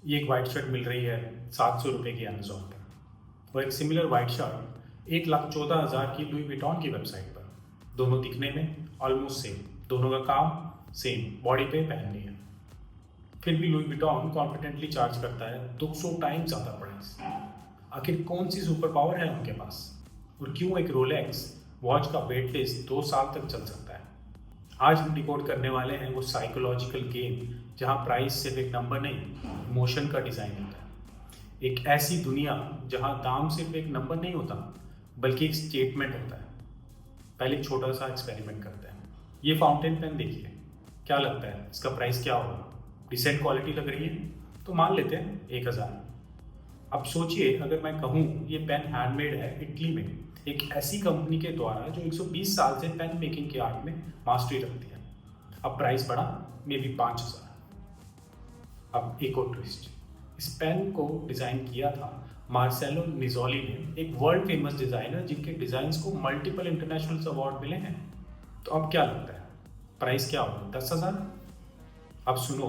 ये एक white shirt मिल रही है 700 रुपये की अमेजोन पर, और एक सिमिलर वाइट शर्ट 1,14,000 की लुई विटॉन की वेबसाइट पर। दोनों दिखने में ऑलमोस्ट सेम, दोनों का काम सेम, बॉडी पे पहननी है। फिर भी लुई विटॉन कॉन्फिडेंटली चार्ज करता है 200 टाइम्स ज़्यादा प्राइस। आखिर कौन सी सुपर पावर है उनके पास, और क्यों एक रोलेक्स वॉच का वेट लिस्ट 2 साल तक चल सकता है? आज हम डिकोड करने वाले हैं वो साइकोलॉजिकल गेम जहाँ प्राइस सिर्फ एक नंबर नहीं, इमोशन का डिज़ाइन होता है। एक ऐसी दुनिया जहाँ दाम सिर्फ एक नंबर नहीं होता, बल्कि एक स्टेटमेंट होता है। पहले एक छोटा सा एक्सपेरिमेंट करते हैं। ये फाउंटेन पेन देखिए, क्या लगता है इसका प्राइस क्या होगा? डिसेंट क्वालिटी लग रही है तो मान लेते हैं 1,000। अब सोचिए अगर मैं कहूँ ये पेन हैंडमेड है इटली में, एक ऐसी कंपनी के द्वारा जो 120 साल से पेन मेकिंग के आर्ट में मास्टरी रखती है। अब प्राइस बढ़ा, मे बी 5,000। अब एक और ट्विस्ट, इस पेन को डिज़ाइन किया था मार्सेलो निजोली ने, एक वर्ल्ड फेमस डिज़ाइनर जिनके डिज़ाइंस को मल्टीपल इंटरनेशनल अवार्ड मिले हैं। तो अब क्या लगता है प्राइस क्या होगा? 10,000? अब सुनो,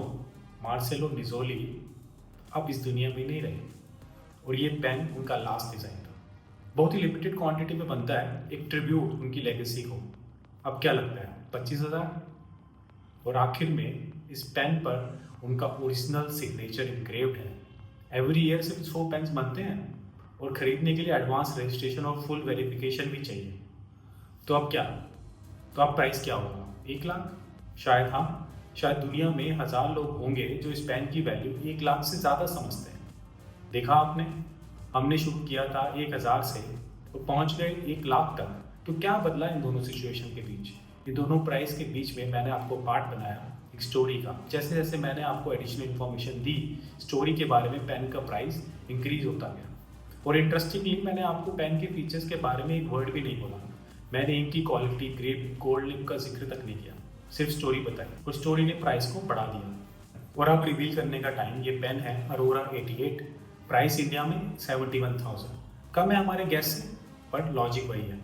मार्सेलो निजोली अब इस दुनिया में नहीं रहे, और ये पेन उनका लास्ट डिज़ाइन था। बहुत ही लिमिटेड क्वांटिटी में बनता है, एक ट्रिब्यूट उनकी लेगेसी को। अब क्या लगता है 25,000? और आखिर में इस पेन पर उनका ओरिजिनल सिग्नेचर इंक्रेव्ड है। एवरी ईयर सिर्फ 100 पेन्स बनते हैं, और खरीदने के लिए एडवांस रजिस्ट्रेशन और फुल वेरिफिकेशन भी चाहिए। तो अब क्या? तो अब प्राइस क्या होगा? 1,00,000? शायद हाँ, शायद दुनिया में 1,000 लोग होंगे जो इस पेन की वैल्यू 1,00,000 से ज़्यादा समझते हैं। देखा आपने, हमने शुरू किया था 1,000 से तो पहुंच गए 1,00,000 तक। तो क्या बदला इन दोनों सिचुएशन के बीच? इन दोनों प्राइस के बीच में मैंने आपको पार्ट बनाया एक स्टोरी का। जैसे जैसे मैंने आपको एडिशनल इन्फॉर्मेशन दी स्टोरी के बारे में, पेन का प्राइस इंक्रीज होता गया। और इंटरेस्टिंगली मैंने आपको पेन के फीचर्स के बारे में एक वर्ड भी नहीं बोला। मैंने इंक की क्वालिटी, ग्रेप, गोल्ड लिप का जिक्र तक नहीं किया, सिर्फ स्टोरी बताई, और स्टोरी ने प्राइस को बढ़ा दिया। और अब रिवील करने का टाइम। ये पेन है अरोरा 88, प्राइस इंडिया में 71,000। कम है हमारे गैस से, बट लॉजिक वही है।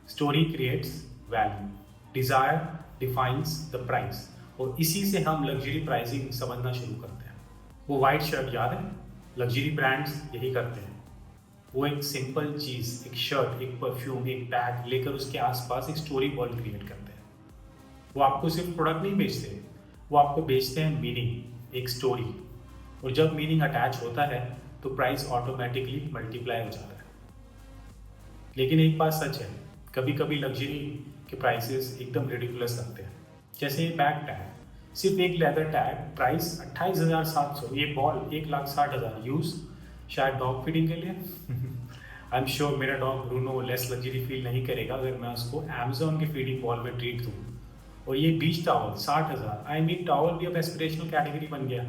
Story creates value, desire defines the price, और इसी से हम लग्जरी प्राइसिंग समझना शुरू करते हैं। वो वाइट शर्ट याद है? लग्जरी ब्रांड्स यही करते हैं। वो एक सिंपल चीज़, एक शर्ट, एक परफ्यूम, एक बैग लेकर उसके आसपास एक स्टोरी वर्ल्ड क्रिएट करते हैं। वो आपको सिर्फ प्रोडक्ट नहीं बेचते, वो आपको बेचते हैं मीनिंग, एक स्टोरी। और जब मीनिंग अटैच होता है तो प्राइस ऑटोमेटिकली मल्टीप्लाई हो जाता है। लेकिन एक बात सच है, कभी कभी लग्जरी के प्राइसेस एकदम रिडिकुलस लगते हैं। जैसे ये बैग टैग, सिर्फ एक लेदर टैग, प्राइस 28,700। ये बॉल 1,60,000, यूज शायद डॉग फीडिंग के लिए। आई एम श्योर मेरा dog Bruno less luxury feel नहीं करेगा अगर मैं उसको अमेजोन के फीडिंग बॉल में ट्रीट दूँ। और ये बीच टॉवल 60,000। आई मीन टॉवल भी अब एस्पिरेशनल कैटेगरी बन गया।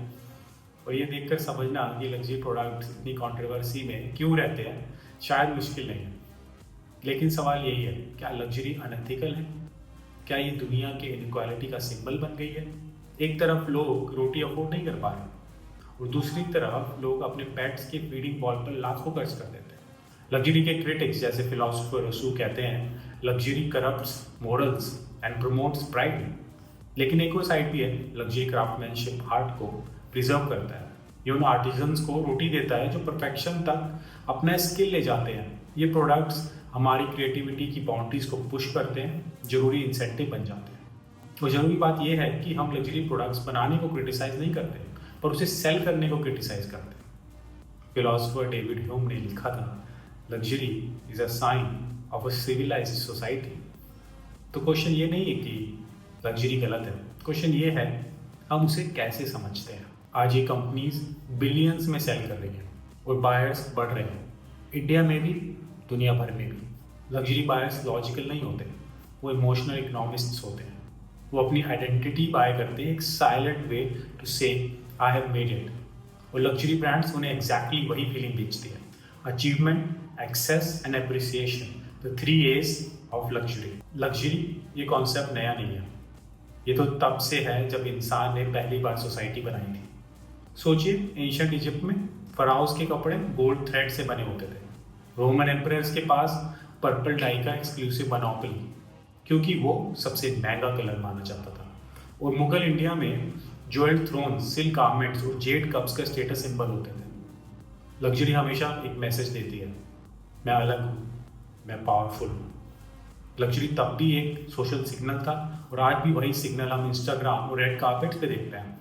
और ये देखकर समझना कि लग्जरी प्रोडक्ट्स इतनी कंट्रोवर्सी में क्यों रहते हैं शायद मुश्किल नहीं है। लेकिन सवाल यही है, क्या लग्जरी अनएथिकल है? क्या ये दुनिया के इनइक्वालिटी का सिंबल बन गई है? एक तरफ लोग रोटी अफोर्ड नहीं कर पा रहे, और दूसरी तरफ लोग अपने पेट्स के फीडिंग बॉल पर लाखों खर्च कर देते हैं। लग्जरी के क्रिटिक्स जैसे फिलोसोफर रसू कहते हैं, luxury corrupts morals and promotes pride. लेकिन एक और साइड भी है, लग्जरी क्राफ्टमैनशिप आर्ट को प्रिजर्व करता है। ये उन आर्टिजन्स को रोटी देता है जो परफेक्शन तक अपना स्किल ले जाते हैं। ये प्रोडक्ट्स हमारी क्रिएटिविटी की बाउंड्रीज को पुश करते हैं, जरूरी इंसेंटिव बन जाते हैं। और ज़रूरी बात यह है कि हम लग्जरी प्रोडक्ट्स बनाने को क्रिटिसाइज नहीं करते, पर उसे सेल करने को क्रिटिसाइज करते हैं। फिलोसोफर डेविड ह्यूम ने लिखा था, luxury is a sign of a civilized society. तो क्वेश्चन ये नहीं है कि लग्जरी गलत है, क्वेश्चन ये है हम उसे कैसे समझते हैं। आज ये कंपनीज बिलियंस में सेल कर रही हैं, और बायर्स बढ़ रहे हैं, इंडिया में भी, दुनिया भर में भी। लग्जरी बायर्स लॉजिकल नहीं होते, वो इमोशनल इकोनॉमिस्ट्स होते हैं। वो अपनी आइडेंटिटी बाय करते हैं, एक silent way to say I have made it. और लग्जरी ब्रांड्स उन्हें एग्जैक्टली वही फीलिंग बेचती है, achievement, access and appreciation, the 3 A's of luxury. Luxury ये कॉन्सेप्ट नया नहीं है, ये तो तब से है जब इंसान ने पहली बार सोसाइटी बनाई थी। सोचिए, एंशिएंट इजिप्ट में फराउस के कपड़े गोल्ड थ्रेड से बने होते थे। रोमन एम्परर्स के पास पर्पल डाई का एक्सक्लूसिव मोनोपोली, क्योंकि वो सबसे महंगा कलर माना जाता था। और मुगल इंडिया में ज्वेल्ड थ्रोन, सिल्क गारमेंट्स और जेड कप्स का स्टेटस सिंबल होते थे। लग्जरी हमेशा एक मैसेज देती है, मैं अलग हूँ, मैं पावरफुल हूँ। लग्जरी तब भी एक सोशल सिग्नल था और आज भी वही सिग्नल हम इंस्टाग्राम और रेड कार्पेट पे देख रहे हैं।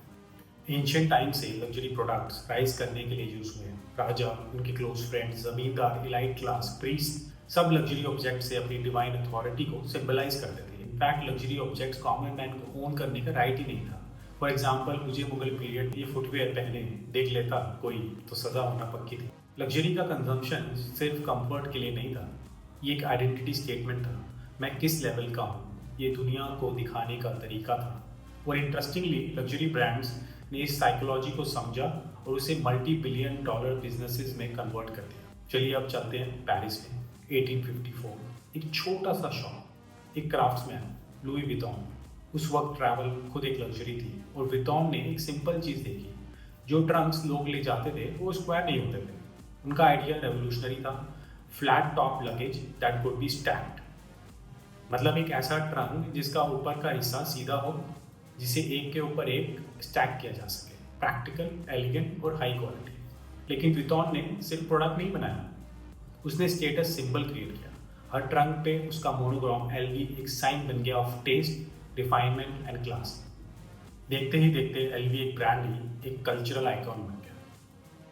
एंशियंट टाइम से लग्जरी प्रोडक्ट्स राइज करने के लिए यूज हुए हैं। राजा, उनके क्लोज फ्रेंड्स, जमींदार, इलाइट क्लास, प्रीस्ट सब लग्जरी ऑब्जेक्ट से अपनी डिवाइन अथॉरिटी को सिंबलाइज करते थे। In fact luxury objects common man को ओन करने का राइट ही नहीं था। फॉर एग्जाम्पल, मुझे मुगल पीरियड ये फुटवेयर पहने देख लेता कोई तो सजा होना पक्की थी। लग्जरी का कंजम्पशन सिर्फ कंफर्ट के लिए नहीं था, ये एक आइडेंटिटी स्टेटमेंट था। मैं किस लेवल का हूँ ये दुनिया को दिखाने का तरीका था। और इंटरेस्टिंगली लग्जरी ब्रांड्स ने इस साइकोलॉजी को समझा और उसे मल्टी बिलियन डॉलर बिजनेसेस में कन्वर्ट कर दिया। चलिए अब चलते हैं पेरिस में। 1854 एक छोटा सा शॉप, एक क्राफ्ट्समैन लुई विटॉन। उस वक्त ट्रैवल खुद एक लग्जरी थी और विटॉन ने एक सिंपल चीज़ देखी, जो ट्रंक्स लोग ले जाते थे वो स्क्वायर नहीं होते थे। उनका आइडिया रेवोल्यूशनरी था, flat top luggage that could be stacked. मतलब एक ऐसा ट्रंक जिसका ऊपर का हिस्सा सीधा हो, जिसे एक के ऊपर एक स्टैक किया जा सके। प्रैक्टिकल, एलिगेंट और हाई क्वालिटी। लेकिन विटॉन ने सिर्फ प्रोडक्ट नहीं बनाया, उसने स्टेटस सिंबल क्रिएट किया। हर ट्रंक पे उसका मोनोग्राम एलवी एक साइन बन गया of taste, refinement and class. देखते ही देखते एलवी एक ब्रांड नहीं, एक कल्चरल आइकॉन बन गया।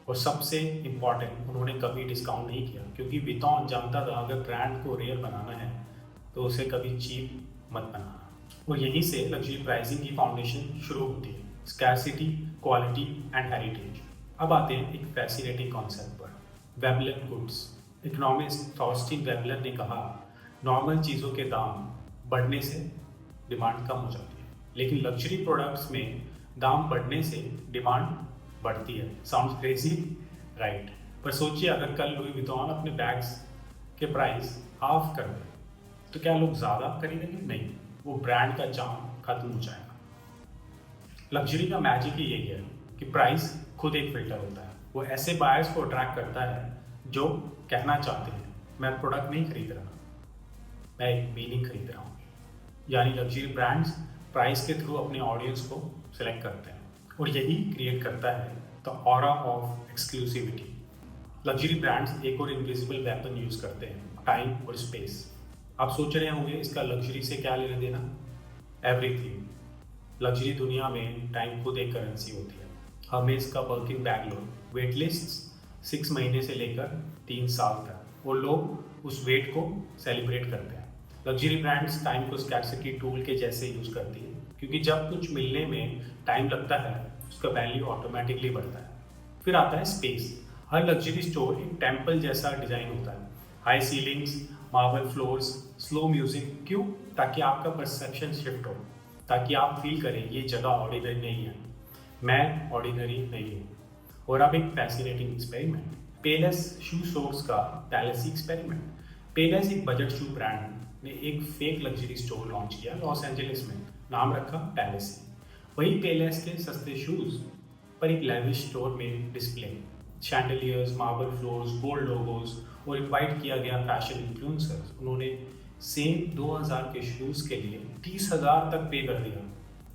और सबसे इम्पॉर्टेंट, उन्होंने कभी डिस्काउंट नहीं किया, क्योंकि विटॉन जानता था अगर ब्रांड को रेयर बनाना है तो उसे कभी चीप मत बनाना। और यहीं से लग्जरी प्राइसिंग की फाउंडेशन शुरू होती है, स्कैरसिटी, क्वालिटी एंड हेरिटेज। अब आते हैं एक फैसिनेटिंग कॉन्सेप्ट पर, वेबलन गुड्स। इकोनॉमिस्ट थॉर्स्टीन वेबलन ने कहा, नॉर्मल चीज़ों के दाम बढ़ने से डिमांड कम हो जाती है, लेकिन लग्जरी प्रोडक्ट्स में दाम बढ़ने से डिमांड बढ़ती है। Sounds crazy, right? पर सोचिए, अगर कल लुई विटॉन अपने बैग्स के प्राइस हाफ कर दे तो क्या लोग ज़्यादा खरीदेंगे? नहीं, वो ब्रांड का चार्म खत्म हो जाएगा। लग्जरी का मैजिक ही यही है कि प्राइस खुद एक फिल्टर होता है। वो ऐसे बायर्स को अट्रैक्ट करता है जो कहना चाहते हैं, मैं प्रोडक्ट नहीं खरीद रहा, मैं एक मीनिंग खरीद रहा हूँ। यानी लग्जरी ब्रांड्स प्राइस के थ्रू अपने ऑडियंस को सिलेक्ट करते हैं और यही क्रिएट करता है the aura of exclusivity. Luxury brands एक और इनविजिबल वेपन यूज करते हैं, टाइम और स्पेस। आप सोच रहे होंगे इसका लग्जरी से क्या लेना देना? एवरीथिंग। लग्जरी दुनिया में टाइम खुद एक करेंसी होती है। हमें इसका वर्किंग बैकलॉग, वेट लिस्ट 6 महीने से लेकर 3 साल तक, और लोग उस वेट को सेलिब्रेट करते हैं। लग्जरी ब्रांड्स टाइम को स्कैरसिटी टूल के जैसे यूज करती है, क्योंकि जब कुछ मिलने में टाइम लगता है उसका वैल्यू ऑटोमेटिकली बढ़ता है। फिर आता है स्पेस। हर लग्जरी स्टोर एक टेम्पल जैसा डिजाइन होता है, high ceilings, marble floors, slow music. क्यों? ताकि आपका परसेप्शन शिफ्ट हो, ताकि आप फील करें ये जगह ऑर्डिनरी नहीं है, मैं ऑर्डिनरी नहीं हूँ। और अब एक फैसिनेटिंग एक्सपेरिमेंट, पेलेस शू स्टोर्स का पैलेसी एक्सपेरिमेंट। पेलेस एक बजट शू ब्रांड ने एक फेक लग्जरी स्टोर लॉन्च किया लॉस एंजलिस में, नाम रखा पैलेसी। वही पेलेस के सस्ते शूज पर एक लेविश स्टोर में display, chandeliers, marble floors, gold logos, और इनवाइट किया गया फैशन इन्फ्लुएंसर्स। उन्होंने सेम 2000 के शूज़ के लिए 30,000 तक पे कर दिया।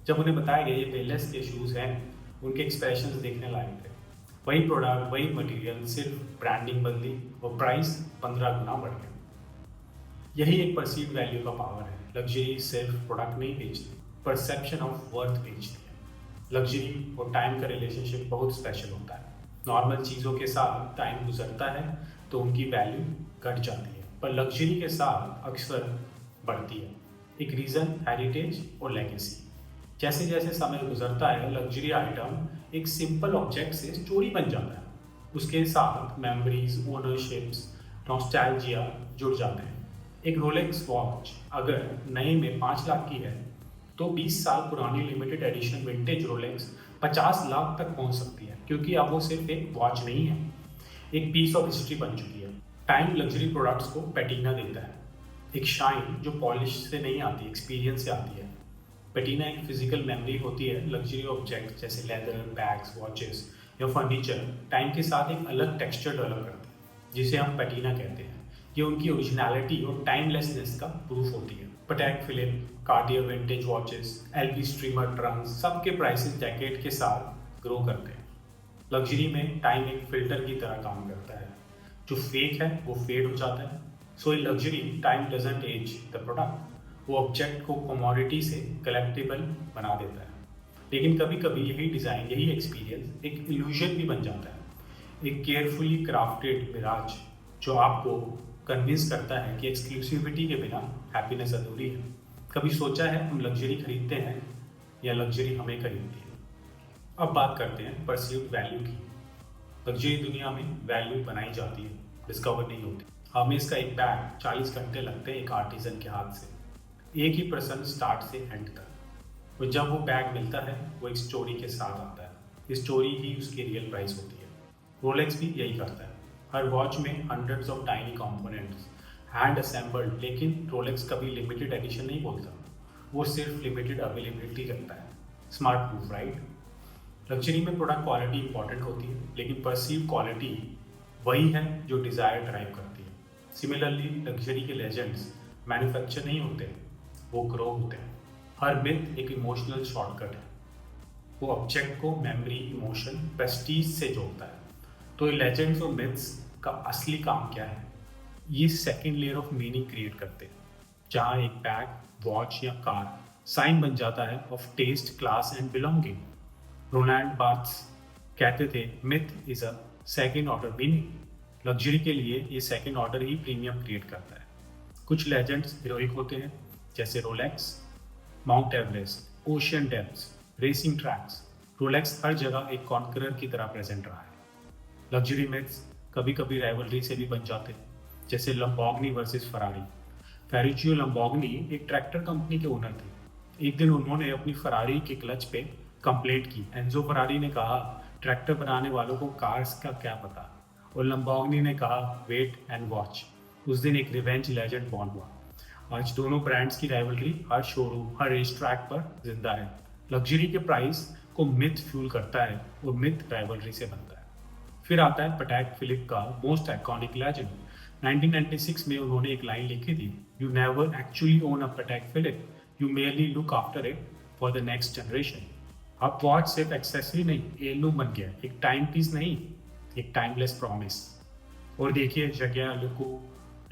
जब उन्हें बताया गया ये पेलेस के शूज़ हैं, उनके एक्सप्रेशंस देखने लायक थे। वही प्रोडक्ट, वही मटेरियल, सिर्फ ब्रांडिंग बदली और प्राइस 15 गुना बढ़ गया। यही एक परसीव वैल्यू का पावर है। लग्जरी सिर्फ प्रोडक्ट नहीं बेचती, परसेप्शन ऑफ वर्थ बेचती है। लग्जरी और टाइम का रिलेशनशिप बहुत स्पेशल होता है। नॉर्मल चीज़ों के साथ टाइम गुजरता है तो उनकी वैल्यू घट जाती है, पर लग्जरी के साथ अक्सर बढ़ती है। एक रीज़न, हेरिटेज और लेगेसी। जैसे जैसे समय गुजरता है, लग्जरी आइटम एक सिंपल ऑब्जेक्ट से स्टोरी बन जाता है। उसके साथ मेमोरीज, ओनरशिप्स, नॉस्टैल्जिया जुड़ जाते हैं। एक रोलेक्स वॉच अगर नए में 5 लाख की है तो 20 साल पुरानी limited edition vintage Rolex 50 lakh तक पहुंच सकती है, क्योंकि अब वो सिर्फ एक वॉच नहीं है, एक पीस ऑफ हिस्ट्री बन चुकी है। टाइम लग्जरी प्रोडक्ट्स को पैटीना देता है, एक शाइन जो पॉलिश से नहीं आती, एक्सपीरियंस से आती है। पैटीना एक फिजिकल मेमोरी होती है। लग्जरी ऑब्जेक्ट जैसे लेदर, बैग्स, वॉचेस या फर्नीचर टाइम के साथ एक अलग टेक्सचर डेवलप करते हैं, जिसे हम पैटीना कहते हैं। ये उनकी ओरिजिनलिटी और टाइमलेसनेस का प्रूफ होती है। Patek Philippe, Cartier vintage watches, LV streamer trunks, सबके प्राइसेस डेकेड के साथ ग्रो करते हैं। लग्जरी में टाइम एक फिल्टर की तरह काम करता है, जो फेक है वो फेड हो जाता है। So in luxury time doesn't age the product, वो ऑब्जेक्ट को कमोडिटी से कलेक्टिबल बना देता है। लेकिन कभी कभी यही डिज़ाइन, यही एक्सपीरियंस एक इल्यूजन भी बन जाता है, एक केयरफुली क्राफ्टेड मिराज जो आपको कन्विंस करता है कि एक्सक्लूसिविटी के बिना हैप्पीनेस अधूरी है। कभी सोचा है हम लग्जरी खरीदते हैं या लग्जरी हमें खरीदती है? अब बात करते हैं परसीव्ड वैल्यू की। लग्जरी दुनिया में वैल्यू बनाई जाती है, डिस्कवर नहीं होती। हमें इसका एक बैग 40 घंटे लगते हैं एक आर्टिजन के हाथ से, एक ही पर्सन स्टार्ट से एंड तक। और जब वो बैग मिलता है वो एक स्टोरी के साथ आता है, स्टोरी ही उसकी रियल प्राइस होती है। रोलेक्स भी यही करता है, हर वॉच में hundreds of tiny components hand assembled, लेकिन रोलेक्स कभी लिमिटेड एडिशन नहीं बोलता, वो सिर्फ लिमिटेड अवेलेबिलिटी रखता है। Smart proof, right? लग्जरी में प्रोडक्ट क्वालिटी इंपॉर्टेंट होती है, लेकिन परसीव क्वालिटी वही है जो डिज़ायर ड्राइव करती है। सिमिलरली लग्जरी के लेजेंड्स मैन्युफैक्चर नहीं होते, वो ग्रो होते हैं। हर मिथ एक इमोशनल शॉर्टकट है, वो ऑब्जेक्ट को मेमोरी, इमोशन, प्रेस्टीज से जोड़ता है। तो ये लेजेंड्स और मिथ्स का असली काम क्या है? ये second layer of meaning create करते हैं, जहाँ एक बैग, वॉच या कार साइन बन जाता है of taste, class and belonging. Roland Barthes कहते थे myth is a second order meaning. Luxury के लिए ये सेकेंड ऑर्डर ही प्रीमियम क्रिएट करता है। कुछ लेजेंड्स हीरोइक होते हैं, जैसे Rolex, Mount Everest, ocean depths, racing tracks. Rolex हर जगह एक कॉन्करर की तरह प्रेजेंट रहा है। लग्जरी मिथ्स कभी कभी राइवलरी से भी बन जाते हैं, जैसे लंबोर्गिनी वर्सेस फरारी। फेरुचियो लंबोर्गिनी एक ट्रैक्टर कंपनी के ओनर थे। एक दिन उन्होंने अपनी फरारी के क्लच पे कंप्लेंट की। एंजो फरारी ने कहा, ट्रैक्टर बनाने वालों को कार्स का क्या पता, और लंबोर्गिनी ने कहा, वेट एंड वॉच। उस दिन एक रिवेंज लेजेंड बॉर्न हुआ। आज दोनों ब्रांड्स की राइवलरी हर शोरूम, हर रेस ट्रैक पर जिंदा है। लग्जरी के प्राइस को मिथ फ्यूल करता है और मिथ राइवलरी से बनता है। फिर आता है पटेक फिलिप का मोस्ट आइकॉनिक लेजेंड। 1996 में उन्होंने एक लाइन लिखी थी, you never actually own a Patek Philippe, you merely look after it for the next generation. अब वॉच सिर्फ एक्सेसरी नहीं, हेirloom बन गया, एक टाइम पीस नहीं, एक टाइमलेस प्रॉमिस। और देखिए जगह लुको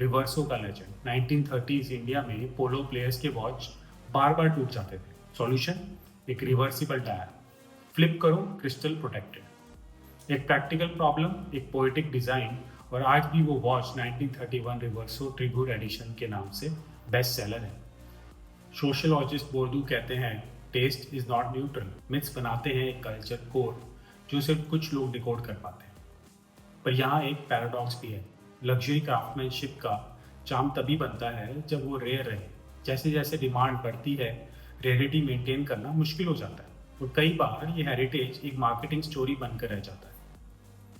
रिवर्सो का लेजेंड। 1930s इंडिया में पोलो प्लेयर्स के वॉच बार बार टूट जाते थे। सॉल्यूशन, एक रिवर्सिबल टायर, फ्लिप करो, क्रिस्टल प्रोटेक्टेड। एक प्रैक्टिकल प्रॉब्लम, एक पोएटिक डिजाइन, और आज भी वो वॉच 1931 रिवर्सो ट्रिब्यूट एडिशन के नाम से बेस्ट सेलर है। सोशियोलॉजिस्ट बोर्डू कहते हैं, taste is not neutral. Myths बनाते हैं एक कल्चर कोड जो सिर्फ कुछ लोग डिकोड कर पाते हैं। पर यहाँ एक पैराडॉक्स भी है, लग्जरी क्राफ्टमैनशिप का चार्म तभी बनता है जब वो रेयर रहे। जैसे जैसे डिमांड बढ़ती है, रेयरिटी मेंटेन करना मुश्किल हो जाता है, और कई बार ये हेरिटेज एक मार्केटिंग स्टोरी बनकर रह जाता है,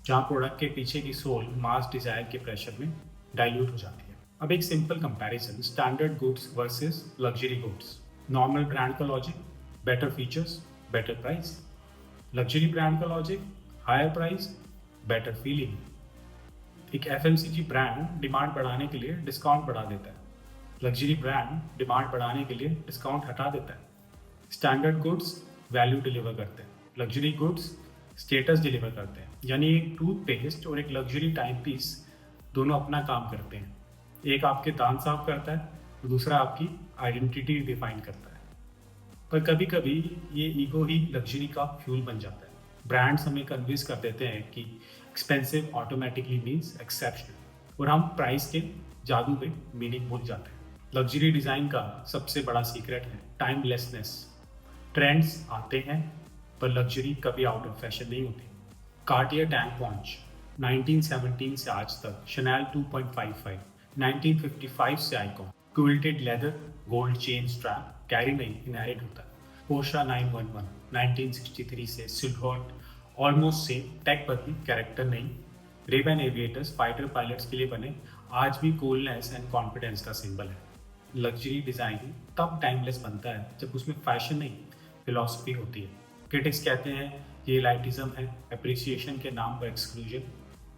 जहाँ प्रोडक्ट के पीछे की सोल मास डिजायर के प्रेशर में डाइल्यूट हो जाती है। अब एक simple comparison, standard goods versus luxury goods. Normal brand का logic, better features, better price. Luxury brand का logic, higher price, better feeling. एक एफएमसीजी ब्रांड डिमांड बढ़ाने के लिए डिस्काउंट बढ़ा देता है, लग्जरी ब्रांड डिमांड बढ़ाने के लिए डिस्काउंट हटा देता है। स्टैंडर्ड गुड्स वैल्यू डिलीवर करते हैं, लग्जरी गुड्स स्टेटस डिलीवर करते हैं। यानी एक टूथपेस्ट और एक लग्जरी टाइम पीस दोनों अपना काम करते हैं। एक आपके दांत साफ करता है, दूसरा आपकी आइडेंटिटी डिफाइन करता है। पर कभी कभी ये ईगो ही लग्जरी का फ्यूल बन जाता है। ब्रांड्स हमें कन्विंस कर देते हैं कि एक्सपेंसिव ऑटोमेटिकली मीन्स एक्सेप्शनल, और हम प्राइस के जादू में मीनिंग भूल जाते हैं। लग्जरी डिज़ाइन का सबसे बड़ा सीक्रेट है टाइमलेसनेस। ट्रेंड्स आते हैं, पर लग्जरी कभी आउट ऑफ फैशन नहीं होती। कार्टियर टैंक पॉन्च 1917 से आज तक, शनैल 2.55 1955 से icon, quilted leather, gold chain strap, carry नहीं इनहेरिट होता है। पोर्शा 911 1963 से सिल्हर्ट, ऑलमोस्ट सेम, टेक पर भी कैरेक्टर नहीं। रेबैन एविएटर्स फाइटर पायलट्स के लिए बने, आज भी कूलनेस एंड कॉन्फिडेंस का सिंबल है। लग्जरी डिज़ाइन तब टाइमलेस बनता है जब उसमें फैशन नहीं, फिलॉसफी होती है। क्रिटिक्स कहते हैं ये लाइटिज्म है, अप्रिसिएशन के नाम पर एक्सक्लूजन।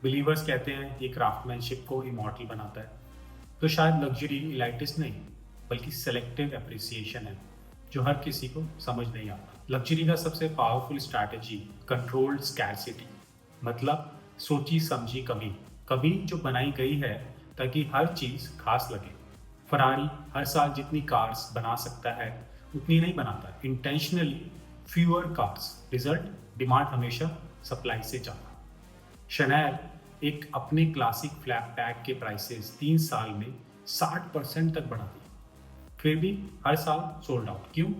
बिलीवर्स कहते हैं ये क्राफ्टमैनशिप को इमॉर्टल बनाता है। तो शायद लग्जरी इलाइटिस नहीं, बल्कि सेलेक्टिव एप्रिसिएशन है जो हर किसी को समझ नहीं आता। लग्जरी का सबसे पावरफुल स्ट्रैटेजी कंट्रोल्ड स्कैरसिटी, मतलब सोची समझी कमी। कमी जो बनाई गई है ताकि हर चीज़ खास लगे। फरारी हर साल जितनी कार्स बना सकता है उतनी नहीं बनाता, intentionally fewer cars. Result demand हमेशा सप्लाई से ज़्यादा। शनैल एक अपने क्लासिक फ्लैट पैक के प्राइसेस 3 साल में 60% तक बढ़ा दिए, फिर भी हर साल सोल्ड आउट। क्यों?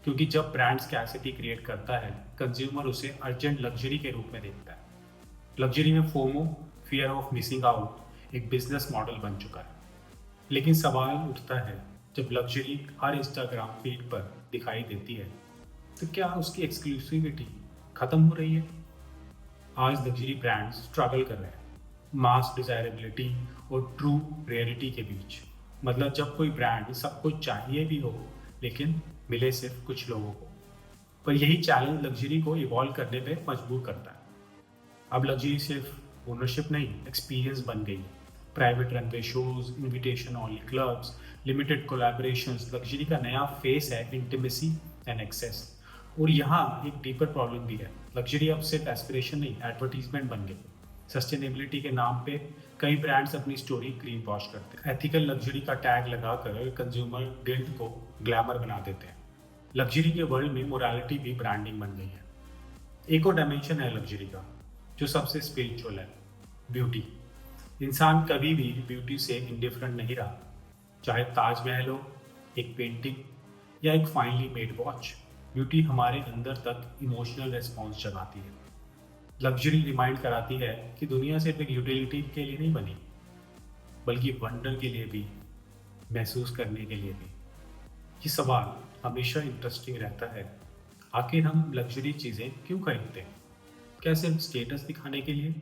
क्योंकि जब ब्रांड स्कैरसिटी क्रिएट करता है, कंज्यूमर उसे अर्जेंट लग्जरी के रूप में देखता है। लग्जरी में FOMO, fear of missing out, एक बिजनेस मॉडल बन चुका है। लेकिन सवाल उठता है, जब लग्जरी हर इंस्टाग्राम फीड पर दिखाई देती है तो क्या उसकी एक्सक्लूसिविटी खत्म हो रही है? आज लग्जरी ब्रांड्स स्ट्रगल कर रहे हैं मास डिजायरेबिलिटी और ट्रू रेयरिटी के बीच। मतलब जब कोई ब्रांड सबको चाहिए भी हो लेकिन मिले सिर्फ कुछ लोगों को। पर यही चैलेंज लग्जरी को इवॉल्व करने पे मजबूर करता है। अब लग्जरी सिर्फ ओनरशिप नहीं, एक्सपीरियंस बन गई है। Private runway shows, invitation only clubs, limited collaborations. Luxury का नया फेस है इंटीमेसी एंड एक्सेस। और यहाँ एक डीपर प्रॉब्लम भी है, लग्जरी अब सिर्फ एस्पिरेशन नहीं, एडवर्टीजमेंट बन गई। सस्टेनेबिलिटी के नाम पे कई ब्रांड्स अपनी स्टोरी ग्रीन वॉश करते हैं। एथिकल लग्जरी का टैग लगाकर कंज्यूमर गिल्ट को ग्लैमर बना देते हैं। लग्जरी के वर्ल्ड में मोरालिटी भी ब्रांडिंग बन गई है। एक और डायमेंशन है लग्जरी का जो सबसे स्पिरिचुअल है, ब्यूटी। इंसान कभी भी ब्यूटी से इंडिफरेंट नहीं रहा, चाहे ताजमहल हो, एक पेंटिंग या एक फाइनली मेड वॉच। ब्यूटी हमारे अंदर तक इमोशनल रिस्पॉन्स जगाती है। लग्जरी रिमाइंड कराती है कि दुनिया सिर्फ एक यूटिलिटी के लिए नहीं बनी, बल्कि वंडर के लिए भी, महसूस करने के लिए भी। ये सवाल हमेशा इंटरेस्टिंग रहता है, आखिर हम लग्जरी चीज़ें क्यों खरीदते हैं? क्या सिर्फ स्टेटस दिखाने के लिए,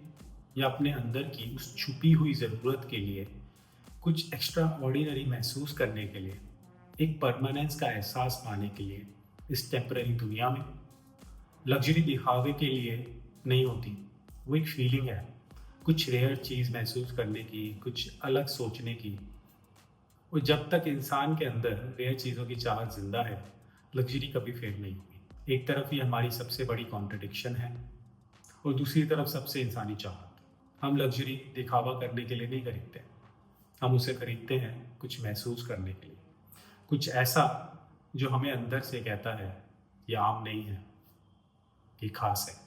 या अपने अंदर की उस छुपी हुई ज़रूरत के लिए, कुछ एक्स्ट्रा ऑर्डिनरी महसूस करने के लिए, एक परमानेंस का एहसास पाने के लिए इस टेम्पररी दुनिया में? लग्जरी दिखावे के लिए नहीं होती, वो एक फीलिंग है, कुछ रेयर चीज़ महसूस करने की, कुछ अलग सोचने की। और जब तक इंसान के अंदर रेयर चीज़ों की चाहत जिंदा है, लग्जरी कभी फेड नहीं होगी। एक तरफ ये हमारी सबसे बड़ी कॉन्ट्रडिक्शन है और दूसरी तरफ सबसे इंसानी चाहत। हम लग्जरी दिखावा करने के लिए नहीं खरीदते, हम उसे खरीदते हैं कुछ महसूस करने के लिए, कुछ ऐसा जो हमें अंदर से कहता है ये आम नहीं है, ये खास है।